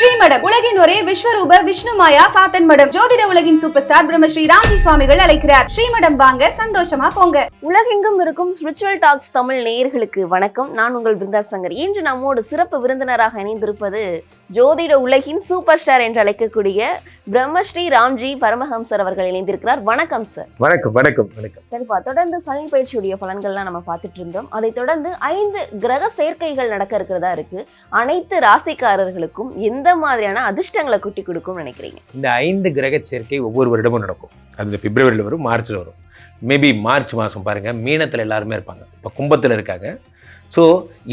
ஸ்ரீமடம் உலகின் ஒரே விஸ்வரூப விஷ்ணு மாயா சாத்தன் மடம். ஜோதிட உலகின் சூப்பர் ஸ்டார் பிரம்மஸ்ரீ ராம்ஜி சுவாமிகள் அழைக்கிறார். ஸ்ரீமடம் வாங்க, சந்தோஷமா போங்க. உலகெங்கும் இருக்கும் ஸ்பிரிச்சுவல் டாக்ஸ் தமிழ் நேயர்களுக்கு வணக்கம். நான் உங்கள் பிருந்தா சங்கர். இன்று நம்மோடு சிறப்பு விருந்தினராக இணைந்திருப்பது ஜோதிட உலகின் சூப்பர் ஸ்டார் என்று அழைக்கக்கூடிய பிரம்மஸ்ரீ ராம்ஜி பரமஹம்சர் அவர்கள் இணைந்திருக்கிறார். வணக்கம் சார். வணக்கம் வணக்கம் வணக்கம். சரிப்பா, தொடர்ந்து சனி பயிற்சியுடைய பலன்கள்லாம் நம்ம பார்த்துட்டு இருந்தோம். அதை தொடர்ந்து 5 கிரக சேர்க்கைகள் நடக்க இருக்கிறதா இருக்கு. அனைத்து ராசிக்காரர்களுக்கும் எந்த மாதிரியான அதிர்ஷ்டங்களை குட்டி கொடுக்கும் நினைக்கிறீங்க? இந்த 5 கிரக சேர்க்கை ஒவ்வொரு வருடமும் நடக்கும். அது பிப்ரவரியில் வரும், மார்ச்சில் வரும். மேபி மார்ச் மாதம் பாருங்கள், மீனத்தில் எல்லாருமே இருப்பாங்க, இப்போ கும்பத்தில் இருக்காங்க. ஸோ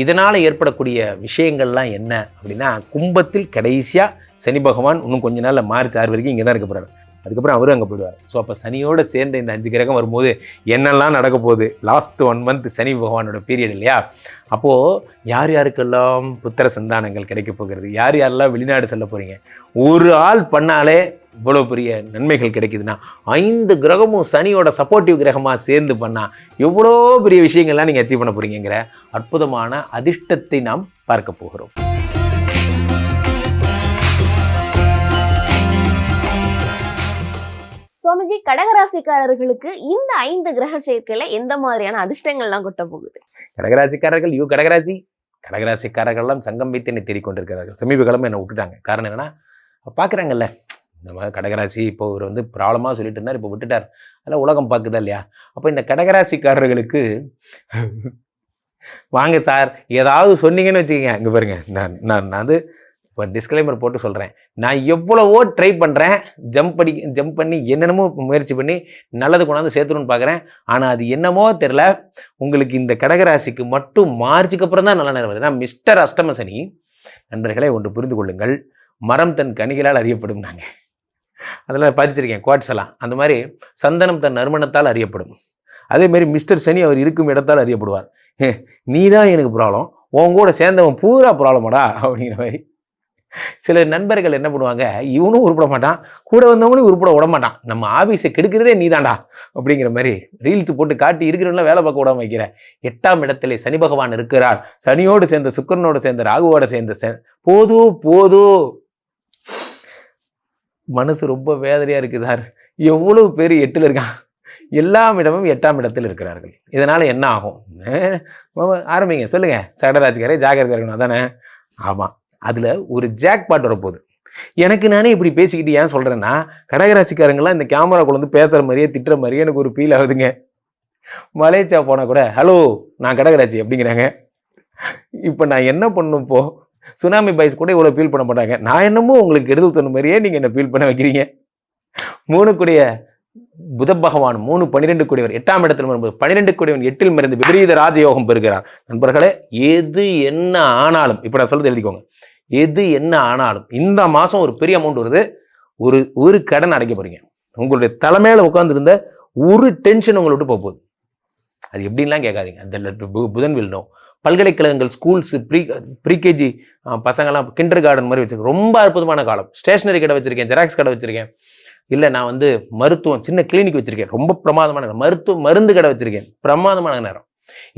இதனால் ஏற்படக்கூடிய விஷயங்கள்லாம் என்ன அப்படின்னா, கும்பத்தில் கடைசியாக சனி பகவான் இன்னும் கொஞ்ச நாளில் மார்ச் 6 வரைக்கும் இங்கே தான் இருக்க போகிறார். அதுக்கப்புறம் அவரும் அங்கே போயிடுவார். ஸோ அப்போ சனியோடு சேர்ந்த இந்த 5 கிரகம் வரும்போது என்னெல்லாம் நடக்க போகுது, லாஸ்ட் 1 மந்த் சனி பகவானோட பீரியட் இல்லையா? அப்போது யார் யாருக்கெல்லாம் புத்திர சந்தானங்கள் கிடைக்க போகிறது, யார் யாரெல்லாம் வெளிநாடு செல்ல போகிறீங்க, ஒரு ஆள் பண்ணாலே இவ்வளோ பெரிய நன்மைகள் கிடைக்குதுன்னா 5 கிரகமும் சனியோட சப்போர்ட்டிவ் கிரகமாக சேர்ந்து பண்ணால் எவ்வளோ பெரிய விஷயங்கள்லாம் நீங்கள் அச்சீவ் பண்ண போகிறீங்கிற அற்புதமான அதிர்ஷ்டத்தை நாம் பார்க்க போகிறோம். சுவாமிஜி, கடகராசிக்காரர்களுக்கு இந்த 5 கிரக சேர்க்கையில எந்த மாதிரியான அதிர்ஷ்டங்கள்லாம் கொட்ட போகுது? கடகராசிக்காரர்கள் கடகராசிக்காரர்கள்லாம் சங்கம் வைத்து என்னை தேடிக்கொண்டிருக்கிறார்கள். சமீப காலமாக என்னை விட்டுட்டாங்க. காரணம் என்னென்னா, பார்க்குறாங்கல்ல, நம்ம கடகராசி இப்போ இவர் ப்ராப்ளமாக சொல்லிட்டு இருந்தார், இப்போ விட்டுட்டார். அதெல்லாம் உலகம் பார்க்குதா இல்லையா? அப்போ இந்த கடகராசிக்காரர்களுக்கு வாங்க சார் ஏதாவது சொன்னீங்கன்னு வச்சுக்கோங்க, இங்கே பாருங்க, நான் இப்போ டிஸ்க்ளைமர் போட்டு சொல்கிறேன், நான் எவ்வளவோ ட்ரை பண்ணுறேன், ஜம்ப் பண்ணி என்னென்னமோ முயற்சி பண்ணி நல்லது கொண்டாந்து சேர்த்துணுன்னு பார்க்குறேன். ஆனால் அது என்னமோ தெரில, உங்களுக்கு இந்த கடகராசிக்கு மட்டும் மார்ச்சுக்கு அப்புறம் தான் நல்ல நேரம் வருது. நான் மிஸ்டர் அஷ்டமசனி. நண்பர்களே, ஒன்று புரிந்து கொள்ளுங்கள், மரம் தன் கனிகளால் அறியப்படும். நாங்கள் அதெல்லாம் பதிச்சிருக்கேன் குவாட்ஸ் எல்லாம். அந்த மாதிரி சந்தனம் தன் நறுமணத்தால் அறியப்படும். அதேமாரி மிஸ்டர் சனி அவர் இருக்கும் இடத்தால் அறியப்படுவார். நீ தான் எனக்கு ப்ராப்ளம், உன் கூட சேர்ந்தவன் பூரா ப்ராப்ளமாடா அப்படிங்கிற மாதிரி. சில நண்பர்கள் என்ன பண்ணுவாங்க, இவனும் உருப்பட மாட்டான், கூட வந்தவங்களையும் உருப்பட விட மாட்டான், நம்ம ஆஃபீஸை கெடுக்கிறதே நீ தாண்டா அப்படிங்கிற மாதிரி ரீல்ஸ் போட்டு காட்டி இருக்கிறவங்களாம் வேலை பார்க்க விடாம வைக்கிற. 8ஆம் இடத்துல சனி பகவான் இருக்கிறார். சனியோடு சேர்ந்த சுக்கிரனோடு சேர்ந்த ராகுவோட சேர்ந்த போதும் மனசு ரொம்ப வேதனையாக இருக்குது சார். எவ்வளவு பேர் 8ல் இருக்கான், எல்லா இடமும் 8ஆம் இடத்தில் இருக்கிறார்கள். இதனால் என்ன ஆகும்? ஆரம்பிங்க, சொல்லுங்கள். சடராஜிக்காரே ஜாகிரதை இருக்கணும், அதானே? ஆமாம், அதில் ஒரு ஜாக்பாட் வரப்போகுது. எனக்கு நானே இப்படி பேசிக்கிட்டு ஏன் சொல்கிறேன்னா, கடகராசிக்காரங்களாம் இந்த கேமராக்குள்ள வந்து பேசுகிற மாதிரியே திட்டுற மாதிரியே எனக்கு ஒரு ஃபீல் ஆகுதுங்க. மலேசியா போனால் கூட ஹலோ நான் கடகராசி அப்படிங்கிறாங்க. இப்போ நான் என்ன பண்ணணும்? இப்போது சுனாமி பாய்ஸ் கூட இவ்வளோ ஃபீல் பண்ண மாட்டாங்க. நான் என்னமோ உங்களுக்கு கெடுதல் சொன்ன மாதிரியே நீங்கள் என்ன ஃபீல் பண்ண வைக்கிறீங்க. 3 கூடிய புத பகவான் 3-12 கூடியவர் 8ஆம் இடத்தில் வரும்போது 12 கூடியவன் 8ல் மறைந்து விபரீத ராஜயோகம் பெறுகிறார். நண்பர்களே, எது என்ன ஆனாலும், இப்போ நான் சொல்றது எழுதிக்கோங்க, எது என்ன ஆனாலும் இந்த மாதம் ஒரு பெரிய அமௌண்ட் வருது. ஒரு கடன் அடைக்க போறீங்க. உங்களுடைய தலைமையில உட்காந்துருந்த ஒரு டென்ஷன் உங்களை விட்டு போகுது. அது எப்படின்லாம் கேட்காதீங்க, அந்த புதன் வில் நோ. பல்கலைக்கழகங்கள், ஸ்கூல்ஸ், ப்ரீகேஜி பசங்கள்லாம் கிண்டர் கார்டன் மாதிரி வச்சுருக்கேன். ரொம்ப அற்புதமான காலம். ஸ்டேஷனரி கடை வச்சுருக்கேன், ஜெராக்ஸ் கடை வச்சுருக்கேன், இல்லை நான் மருத்துவம் சின்ன கிளினிக் வச்சுருக்கேன், ரொம்ப பிரமாதமான நேரம். மருந்து கடை வச்சுருக்கேன், பிரமாதமான நேரம்.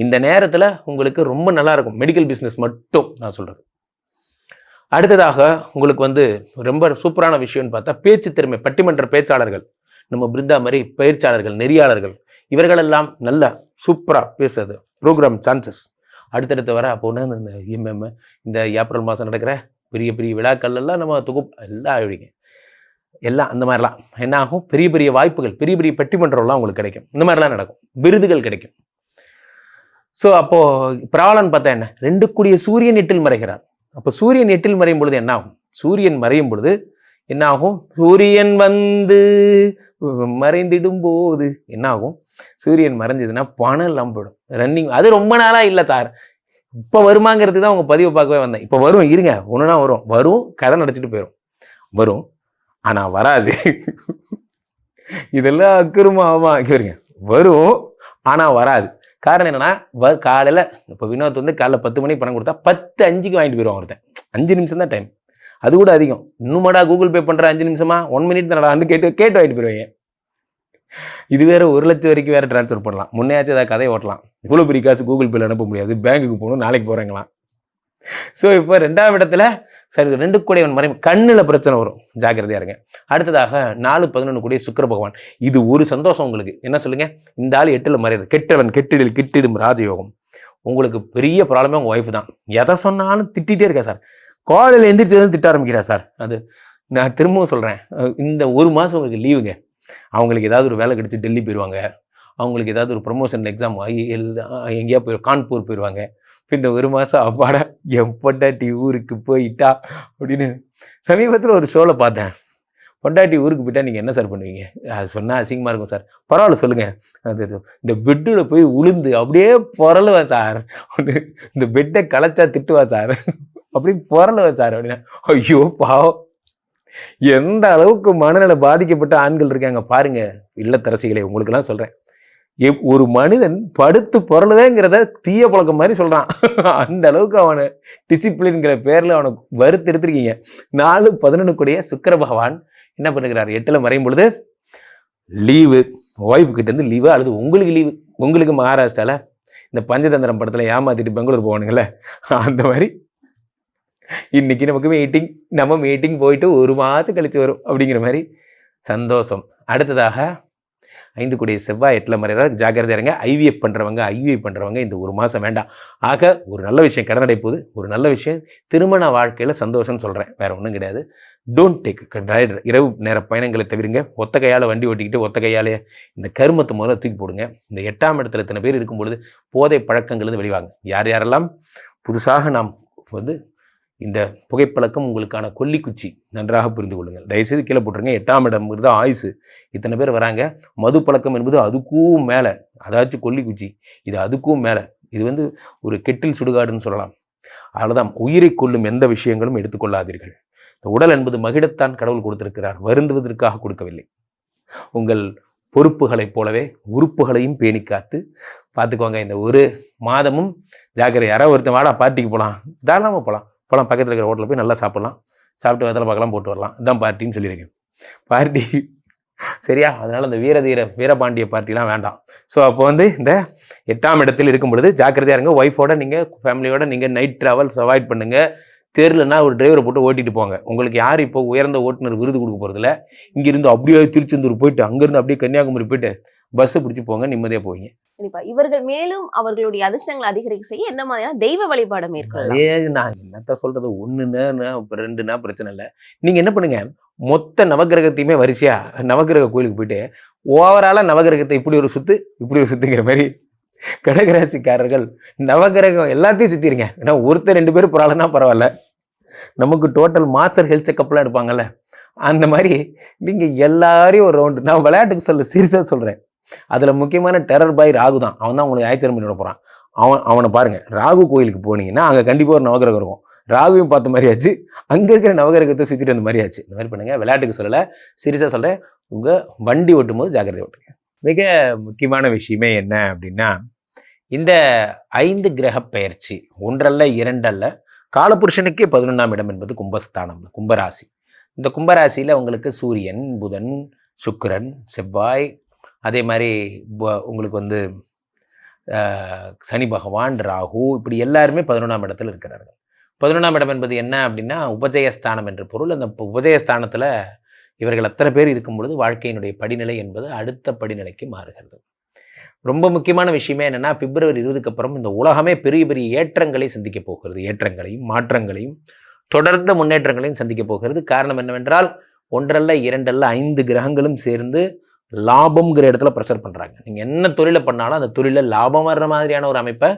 இந்த நேரத்தில் உங்களுக்கு ரொம்ப நல்லா இருக்கும். மெடிக்கல் பிஸ்னஸ் மட்டும் நான் சொல்கிறது. அடுத்ததாக உங்களுக்கு ரொம்ப சூப்பரான விஷயம்னு பார்த்தா பேச்சு திறமை. பட்டிமன்ற பேச்சாளர்கள், நம்ம பிருந்தா மாதிரி பயிற்சியாளர்கள், நெறியாளர்கள், இவர்களெல்லாம் நல்லா சூப்பராக பேசுறது, ப்ரோக்ராம் சான்சஸ் அடுத்தடுத்து வர. அப்போ இந்த இஎம்எம், இந்த ஏப்ரல் மாதம் நடக்கிற பெரிய பெரிய விழாக்கள் எல்லாம் நம்ம எல்லாம் ஆகிடுங்க. எல்லாம் அந்த மாதிரிலாம் என்ன ஆகும், பெரிய பெரிய வாய்ப்புகள், பெரிய பெரிய பட்டிமன்றம்லாம் உங்களுக்கு கிடைக்கும். இந்த மாதிரிலாம் நடக்கும், விருதுகள் கிடைக்கும். ஸோ அப்போது ப்ராப்ளம்னு பார்த்தா என்ன, 2 கூடிய சூரியன் 8ல் மறைகிறார். அப்போ சூரியன் 8ல் மறையும் பொழுது என்ன ஆகும்? சூரியன் மறையும் பொழுது என்ன ஆகும்? சூரியன் மறைந்திடும் போது என்ன ஆகும்? சூரியன் மறைஞ்சதுன்னா பணம் எல்லாம் போயிடும், ரன்னிங். அது ரொம்ப நாளாக இல்லை சார், இப்போ வருமாங்கிறது தான் உங்கள் பதிவை பார்க்கவே வந்தேன். இப்போ வரும், இருங்க, ஒன்றுனா வரும், கதை நடிச்சிட்டு போயிடும். வரும், ஆனால் வராது. இதெல்லாம் அக்கிரமாவா இருங்க. வரும், ஆனால் வராது. காரணம் என்னன்னா, காலையில் இப்போ வினோத் காலைல 10 மணிக்கு பணம் கொடுத்தா 10:05 வாங்கிட்டு போயிடுவான் ஒருத்தன். 5 நிமிஷம் தான் டைம், அது கூட அதிகம். இன்னுமாடா கூகுள் பே பண்ணுற 5 நிமிஷமா, 1 மினிட் தானடான்னு கேட்டு வாங்கிட்டு போயிடுவாங்க. இது வேற 1 லட்சம் வரைக்கும் வேற டிரான்ஸ்ஃபர் பண்ணலாம். முன்னையாச்சும் ஏதாவது கதையை ஓட்டலாம். இவ்வளோ பெரிய காசு கூகுள் பேல அனுப்ப முடியாது, பேங்குக்கு போகணும், நாளைக்கு போகிறேங்களாம். ஸோ இப்போ 2ஆம் இடத்துல சரி 2 கூடியவன் மறை கண்ணில் பிரச்சனை வரும், ஜாக்கிரதையா இருங்க. அடுத்ததாக 4-11 கூடிய சுக்கிர பகவான். இது ஒரு சந்தோஷம் உங்களுக்கு. என்ன சொல்லுங்க, இந்த ஆள் 8ல் மறையிறது, கெட்டவன் கிட்டிடும் ராஜயோகம். உங்களுக்கு பெரிய ப்ராப்ளமே உங்கள் ஒய்ஃப் தான். எதை சொன்னாலும் திட்டிகிட்டே இருக்கா சார், காலையில் எந்திரிச்சு திட்ட ஆரம்பிக்கிறா சார். அது நான் திரும்பவும் சொல்கிறேன், இந்த 1 மாதம் உங்களுக்கு லீவுங்க. அவங்களுக்கு ஏதாவது ஒரு வேலை கிடைச்சி டெல்லி போயிடுவாங்க, அவங்களுக்கு ஏதாவது ஒரு ப்ரொமோஷன் எக்ஸாம் எங்கேயா கான்பூர் போயிடுவாங்க. இப்போ இந்த 1 மாதம் அப்பாடா என் பொண்டாட்டி ஊருக்கு போயிட்டா அப்படின்னு சமீபத்தில் ஒரு ஷோவில் பார்த்தேன். பொண்டாட்டி ஊருக்கு போயிட்டா நீங்கள் என்ன சார் பண்ணுவீங்க? அது சொன்னால் அசிங்கமாக இருக்கும் சார். பரவாயில்ல சொல்லுங்கள். அது இந்த பெட்டில் போய் உளுந்து அப்படியே புரளுவேன் சார், இந்த பெட்டை களைச்சா திட்டுவா சார், அப்படி புரளுவேன் சார் அப்படின்னா. ஐயோ பாவம், எந்த அளவுக்கு மனநல பாதிக்கப்பட்ட ஆண்கள் இருக்காங்க பாருங்க. இல்லத்தரசிகளே, உங்களுக்கெல்லாம் சொல்கிறேன், ஒரு மனிதன் படுத்து புரளுவேங்கிறத தீய பழக்கம் மாதிரி சொல்கிறான். அந்த அளவுக்கு அவனை டிசிப்ளின்ங்கிற பேரில் அவனை வறுத்து எடுத்துருக்கீங்க. 4-11 கூடிய சுக்கிர பகவான் என்ன பண்ணுகிறார், 8ல் மறையும் பொழுது லீவு, ஒய்ஃபு கிட்டேருந்து லீவு, அல்லது உங்களுக்கு லீவு. உங்களுக்கு மகாராஷ்டிராவில் இந்த பஞ்சதந்திரம் படத்தில் ஏமாத்திட்டு பெங்களூர் போவானுங்களே, அந்த மாதிரி இன்னைக்கு நமக்கு மீட்டிங் போயிட்டு 1 மாதம் கழிச்சு வரும் அப்படிங்கிற மாதிரி சந்தோஷம். அடுத்ததாக 5 கூடிய செவ்வாய் 8ல் மறைகிறார், ஜாக்கிரதையா இருங்க. ஐவிஎஃப் பண்ணுறவங்க இந்த 1 மாதம் வேண்டாம். ஆக ஒரு நல்ல விஷயம் கடனடை போகுது, ஒரு நல்ல விஷயம் திருமண வாழ்க்கையில் சந்தோஷம்னு சொல்கிறேன், வேற ஒன்றும் கிடையாது. டோன்ட் டேக் இரவு நேர பயணங்களை தவிருங்க. ஒத்த கையால் வண்டி ஓட்டிக்கிட்டு ஒத்த கையாலே இந்த கருமத்தை முதல்ல தூக்கி போடுங்க. இந்த 8ஆம் இடத்துல இத்தனை பேர் இருக்கும்பொழுது போதை பழக்கங்கள் வெளிவாங்க. யாரெல்லாம் புதுசாக நாம் இந்த புகைப்பழக்கம் உங்களுக்கான கொல்லிக்குச்சி, நன்றாக புரிந்து கொள்ளுங்கள். தயவுசெய்து கீழே போட்டுருங்க. 8ஆம் இடம் தான் ஆயுசு. இத்தனை பேர் வராங்க. மது பழக்கம் என்பது அதுக்கும் மேலே, அதாச்சும் கொல்லிக்குச்சி, இது அதுக்கும் மேலே. இது ஒரு கெட்டில் சுடுகாடுன்னு சொல்லலாம். அவ்வளோதான். உயிரை கொள்ளும் எந்த விஷயங்களும் எடுத்துக்கொள்ளாதீர்கள். இந்த உடல் என்பது மகிழத்தான் கடவுள் கொடுத்திருக்கிறார், வருந்துவதற்காக கொடுக்கவில்லை. உங்கள் பொறுப்புகளைப் போலவே உறுப்புகளையும் பேணி காத்து பார்த்துக்கோங்க. இந்த 1 மாதமும் ஜாக்கிரதை. யாராவது ஒருத்தன் வாடா பார்ட்டிக்கு போகலாம், தாராளமாக போகலாம், பக்கத்தில் இருக்கிற ஹோட்டலில் போய் நல்லா சாப்பிட்லாம், சாப்பிட்டு வெத்தலை பார்க்கலாம் போட்டு வரலாம். இதுதான் பார்ட்டின்னு சொல்லியிருக்கேன். பார்ட்டி சரியா? அதனால் அந்த வீரபாண்டிய பார்ட்டிலாம் வேண்டாம். ஸோ அப்போ இந்த 8ஆம் இடத்தில் இருக்கும் பொழுது ஜாக்கிரதையாக இருங்க. ஒய்ஃபோட நீங்கள் ஃபேமிலியோட நீங்கள் நைட் ட்ராவல்ஸ் அவாய்ட் பண்ணுங்கள். தெருலன்னா ஒரு டிரைவரை போட்டு ஓட்டிட்டு போங்க. உங்களுக்கு யார் இப்போ உயர்ந்த ஓட்டுநர் விருது கொடுக்க போகிறதில்ல. இங்கேருந்து அப்படியே திருச்செந்தூர் போயிட்டு அங்கேருந்து அப்படியே கன்னியாகுமரி போயிட்டு பஸ்ஸை பிடிச்சி போங்க, நிம்மதியாக போவீங்க. கண்டிப்பா. இவர்கள் மேலும் அவர்களுடைய அதிர்ஷ்டங்களை அதிகரிக்க செய்ய எந்த மாதிரியான தெய்வ வழிபாடு மேற்கொள்ளலாம்? நான் என்னத்த சொல்றது, 1ன்னா 2ன்னா பிரச்சனை இல்லை. நீங்க என்ன பண்ணுங்க, மொத்த நவகிரகத்தையுமே வரிசையா நவகிரக கோயிலுக்கு போயிட்டு ஓவராலா நவகிரகத்தை இப்படி ஒரு சுத்துங்கிற மாதிரி கடகராசிக்காரர்கள் நவகிரகம் எல்லாத்தையும் சுத்திருங்க. ஏன்னா ஒருத்தர் 2 பேர் போறாங்கன்னா பரவாயில்ல, நமக்கு டோட்டல் மாஸ்டர் ஹெல்த் செக்அப்லாம் எடுப்பாங்கல்ல, அந்த மாதிரி நீங்க எல்லாரையும் ஒரு ரவுண்டு. நான் விளையாட்டுக்கு சீரியஸா சொல்றேன். அதுல முக்கியமான டெரர் பாய் ராகு தான். அவன் தான் உங்களுக்கு ஆய்ச்சரம் பண்ணி விட போறான். அவனை பாருங்க. ராகு கோயிலுக்கு போனீங்கன்னா அங்க கண்டிப்பா ஒரு நவகிரகம் இருக்கும். ராகுவையும் பார்த்த மாதிரி ஆச்சு, அங்க இருக்கிற நவகிரகத்தை சுத்திட்டு வந்த மாதிரி ஆச்சு. இந்த மாதிரி பண்ணுங்க. விளையாட்டுக்கு சொல்லலை, சீரியஸா சொல்றேன். உங்க வண்டி ஓட்டும் போது ஜாக்கிரதை ஓட்டுங்க. மிக முக்கியமான விஷயமே என்ன அப்படின்னா, இந்த 5 கிரக பெயர்ச்சி 1 அல்ல 2 அல்ல, காலபுருஷனுக்கே 11ஆம் இடம் என்பது கும்பஸ்தானம், கும்பராசி. இந்த கும்பராசியில் உங்களுக்கு சூரியன், புதன், சுக்கிரன், செவ்வாய், அதே மாதிரி உங்களுக்கு சனி பகவான், ராகு, இப்படி எல்லாருமே 11ஆம் இடத்துல இருக்கிறார்கள். 11ஆம் இடம் என்பது என்ன அப்படின்னா உபஜயஸ்தானம் என்ற பொருள். அந்த உபஜயஸ்தானத்தில் இவர்கள் அத்தனை பேர் இருக்கும் பொழுது வாழ்க்கையினுடைய படிநிலை என்பது அடுத்த படிநிலைக்கு மாறுகிறது. ரொம்ப முக்கியமான விஷயமே என்னென்னா, பிப்ரவரி 20க்கு அப்புறம் இந்த உலகமே பெரிய பெரிய ஏற்றங்களை சந்திக்க போகிறது. ஏற்றங்களையும் மாற்றங்களையும் தொடர்ந்த முன்னேற்றங்களையும் சந்திக்க போகிறது. காரணம் என்னவென்றால் 1 அல்ல 2 அல்ல 5 கிரகங்களும் சேர்ந்து லாபம்ங்கிற இடத்துல ப்ரெஷர் பண்ணுறாங்க. நீங்கள் என்ன தொழிலை பண்ணாலும் அந்த தொழிலில் லாபம் வர்ற மாதிரியான ஒரு அமைப்பை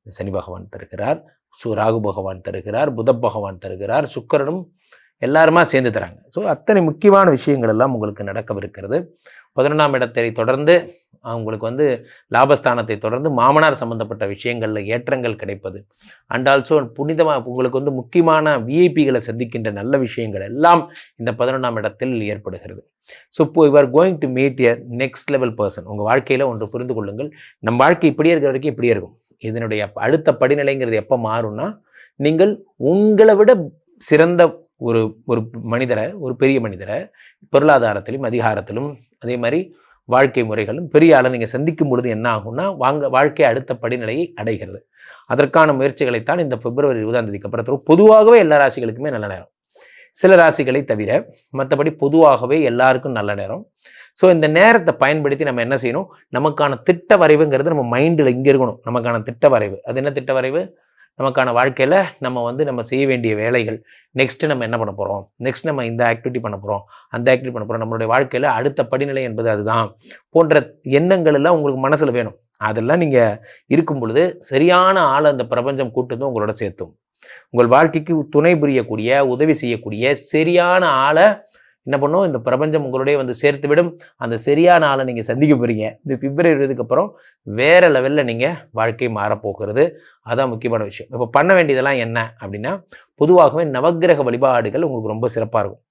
சனி பகவான் தருகிறார், ராகு பகவான் தருகிறார், புத பகவான் தருகிறார், சுக்கிரனும் எல்லாருமா சேர்ந்து தராங்க. ஸோ அத்தனை முக்கியமான விஷயங்கள் எல்லாம் உங்களுக்கு நடக்கவிருக்கிறது. 11ஆம் இடத்தை தொடர்ந்து உங்களுக்கு லாபஸ்தானத்தை தொடர்ந்து மாமனார் சம்பந்தப்பட்ட விஷயங்களில் ஏற்றங்கள் கிடைப்பது, அண்ட் ஆல்சோ புனிதமாக உங்களுக்கு முக்கியமான விஐபிகளை சந்திக்கின்ற நல்ல விஷயங்கள் எல்லாம் இந்த 11ஆம் இடத்தில் ஏற்படுகிறது. ஸோ இப்போ you are going to meet a next level person. உங்கள் வாழ்க்கையில் ஒன்று புரிந்து கொள்ளுங்கள், நம்ம வாழ்க்கை இப்படியே இருக்கிற வரைக்கும் இப்படியே இருக்கும். இதனுடைய அடுத்த படிநிலைங்கிறது எப்போ மாறும்னா, நீங்கள் உங்களை விட சிறந்த ஒரு மனிதரை, ஒரு பெரிய மனிதரை பொருளாதாரத்திலும் அதிகாரத்திலும் அதே மாதிரி வாழ்க்கை முறைகளும் பெரிய ஆளை நீங்கள் சந்திக்கும் பொழுது என்ன ஆகும்னா வாழ்க்கை அடுத்த படிநிலையை அடைகிறது. அதற்கான முயற்சிகளைத்தான் இந்த பிப்ரவரி 20ஆம் தேதிக்கு அப்புறம் பொதுவாகவே எல்லா ராசிகளுக்குமே நல்ல நேரம், சில ராசிகளை தவிர மற்றபடி பொதுவாகவே எல்லாருக்கும் நல்ல நேரம். ஸோ இந்த நேரத்தை பயன்படுத்தி நம்ம என்ன செய்யணும், நமக்கான திட்ட வரைவுங்கிறது நம்ம மைண்டில் இங்கே இருக்கணும். நமக்கான திட்ட வரைவு, அது என்ன திட்ட வரைவு, நமக்கான வாழ்க்கையில் நம்ம செய்ய வேண்டிய வேலைகள், நெக்ஸ்ட்டு நம்ம என்ன பண்ண போகிறோம், நெக்ஸ்ட் நம்ம இந்த ஆக்டிவிட்டி பண்ண போகிறோம், அந்த ஆக்டிவிட்டி பண்ண போகிறோம், நம்மளுடைய வாழ்க்கையில் அடுத்த படிநிலை என்பது அதுதான் போன்ற எண்ணங்கள் எல்லாம் உங்களுக்கு மனசில் வேணும். அதெல்லாம் நீங்கள் இருக்கும் பொழுது சரியான ஆளை அந்த பிரபஞ்சம் கூட்டுந்து உங்களோட சேர்த்தும். உங்கள் வாழ்க்கைக்கு துணை புரியக்கூடிய, உதவி செய்யக்கூடிய சரியான ஆளை என்ன பண்ணும், இந்த பிரபஞ்சம் உங்களுடைய வந்து சேர்த்து விடும். அந்த சரியான ஆளை நீங்கள் சந்திக்க போகிறீங்க. இந்த பிப்ரவரி 20க்கு அப்புறம் வேறு லெவலில் நீங்கள் வாழ்க்கை மாறப்போகிறது. அதான் முக்கியமான விஷயம். இப்போ பண்ண வேண்டியதெல்லாம் என்ன அப்படின்னா, பொதுவாகவே நவக்கிரக வழிபாடுகள் உங்களுக்கு ரொம்ப சிறப்பாக இருக்கும்.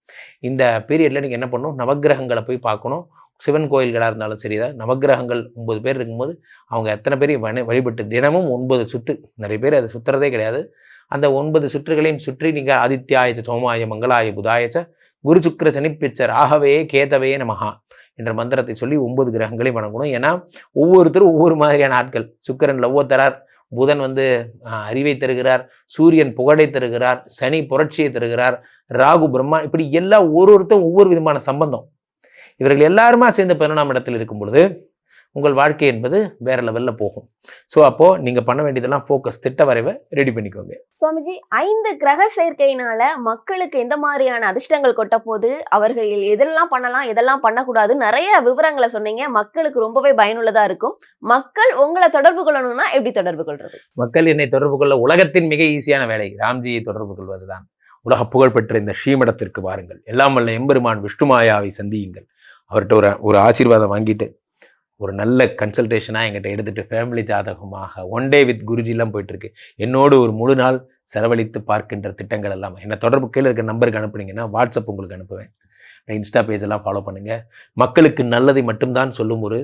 இந்த பீரியடில் நீங்கள் என்ன பண்ணணும், நவக்கிரகங்களை போய் பார்க்கணும். சிவன் கோயில்களாக இருந்தாலும் சரிதான், நவக்கிரகங்கள் 9 பேர் இருக்கும்போது அவங்க எத்தனை பேரையும் வழிபட்டு தினமும் 9 சுற்று, நிறைய பேர் அதை சுற்றுறதே கிடையாது, அந்த 9 சுற்றுகளையும் சுற்றி நீங்கள் ஆதித்யாயச்ச சோமாய மங்களாய புதாயச்ச குரு சுக்கிர சனிப்பிச்ச ராகவே கேதவே நமஹா என்ற மந்திரத்தை சொல்லி 9 கிரகங்களையும் வணங்கணும். ஏன்னா ஒவ்வொருத்தரும் ஒவ்வொரு மாதிரியான ஆட்கள். சுக்கிரன் லவ்வ தரார், புதன் வந்து அறிவை தருகிறார், சூரியன் புகழை தருகிறார், சனி புரட்சியை தருகிறார், ராகு பிரம்மா, இப்படி ஒவ்வொருத்தரும் ஒவ்வொரு விதமான சம்பந்தம். இவர்கள் எல்லாருமா சேர்ந்து 11ஆம் இடத்தில் இருக்கும் பொழுது உங்கள் வாழ்க்கை என்பது வேற லெவலில் போகும். ஸோ அப்போது நீங்கள் பண்ண வேண்டியதெல்லாம் ஃபோக்கஸ், திட்ட வரைவை ரெடி பண்ணிக்கோங்க. சுவாமிஜி, 5 கிரக சேர்க்கையினால மக்களுக்கு எந்த மாதிரியான அதிர்ஷ்டங்கள் கொட்ட போது, அவர்கள் எதெல்லாம் பண்ணலாம் எதெல்லாம் பண்ணக்கூடாது, நிறைய விவரங்களை சொன்னீங்க. மக்களுக்கு ரொம்பவே பயனுள்ளதா இருக்கும். மக்கள் உங்களை தொடர்பு கொள்ளணும்னா எப்படி தொடர்பு கொள்றது? மக்கள் என்னை தொடர்பு கொள்ள உலகத்தின் மிக ஈஸியான வேலை ராம்ஜியை தொடர்பு கொள்வதுதான். உலக புகழ்பெற்ற இந்த ஸ்ரீமடத்திற்கு வாருங்கள், எல்லாம் வல்ல எம்பெருமான் விஷ்ணுமாயாவை சந்தியுங்கள், அவர்கிட்ட ஒரு ஆசீர்வாதம் வாங்கிட்டு ஒரு நல்ல கன்சல்டேஷனாக எங்கிட்ட எடுத்துகிட்டு ஃபேமிலி ஜாதகமாக ஒன் டே வித் குருஜிலாம் போயிட்டுருக்கு. என்னோடு ஒரு முழு நாள் செலவழித்து பார்க்கின்ற திட்டங்கள் எல்லாம் என்னை தொடர்பு கீழே இருக்க நம்பருக்கு அனுப்புனீங்கன்னா வாட்ஸ்அப் உங்களுக்கு அனுப்புவேன். இன்ஸ்டா பேஜெல்லாம் ஃபாலோ பண்ணுங்கள். மக்களுக்கு நல்லதை மட்டும்தான் சொல்லும் ஒரு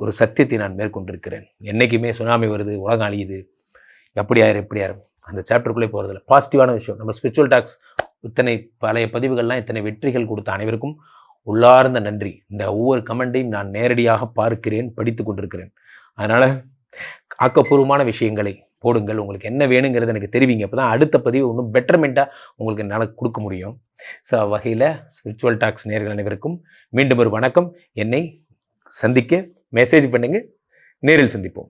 ஒரு சத்தியத்தை நான் மேற்கொண்டிருக்கிறேன். என்றைக்குமே சுனாமி வருது, உலகம் அழியுது, எப்படி ஆயிரும் அந்த சாப்டருக்குள்ளே போகிறதில்ல. பாசிட்டிவான விஷயம். நம்ம ஸ்பிரிச்சுவல் டாக்ஸ் இத்தனை பழைய பதிவுகள்லாம் இத்தனை வெற்றிகள் கொடுத்த அனைவருக்கும் உள்ளார்ந்த நன்றி. இந்த ஒவ்வொரு கமெண்ட்டையும் நான் நேரடியாக பார்க்கிறேன், படித்து கொண்டிருக்கிறேன். அதனால் ஆக்கப்பூர்வமான விஷயங்களை போடுங்கள். உங்களுக்கு என்ன வேணுங்கிறது எனக்கு தெரிவிங்க. அப்போ தான் அடுத்த பதிவு இன்னும் பெட்டர்மெண்ட்டாக உங்களுக்கு என்னால் கொடுக்க முடியும். ஸோ வகையில் ஸ்பிரிச்சுவல் டாக்ஸ் நேயர்கள் அனைவருக்கும் மீண்டும் ஒரு வணக்கம். என்னை சந்திக்க மெசேஜ் பண்ணுங்கள், நேரில் சந்திப்போம்.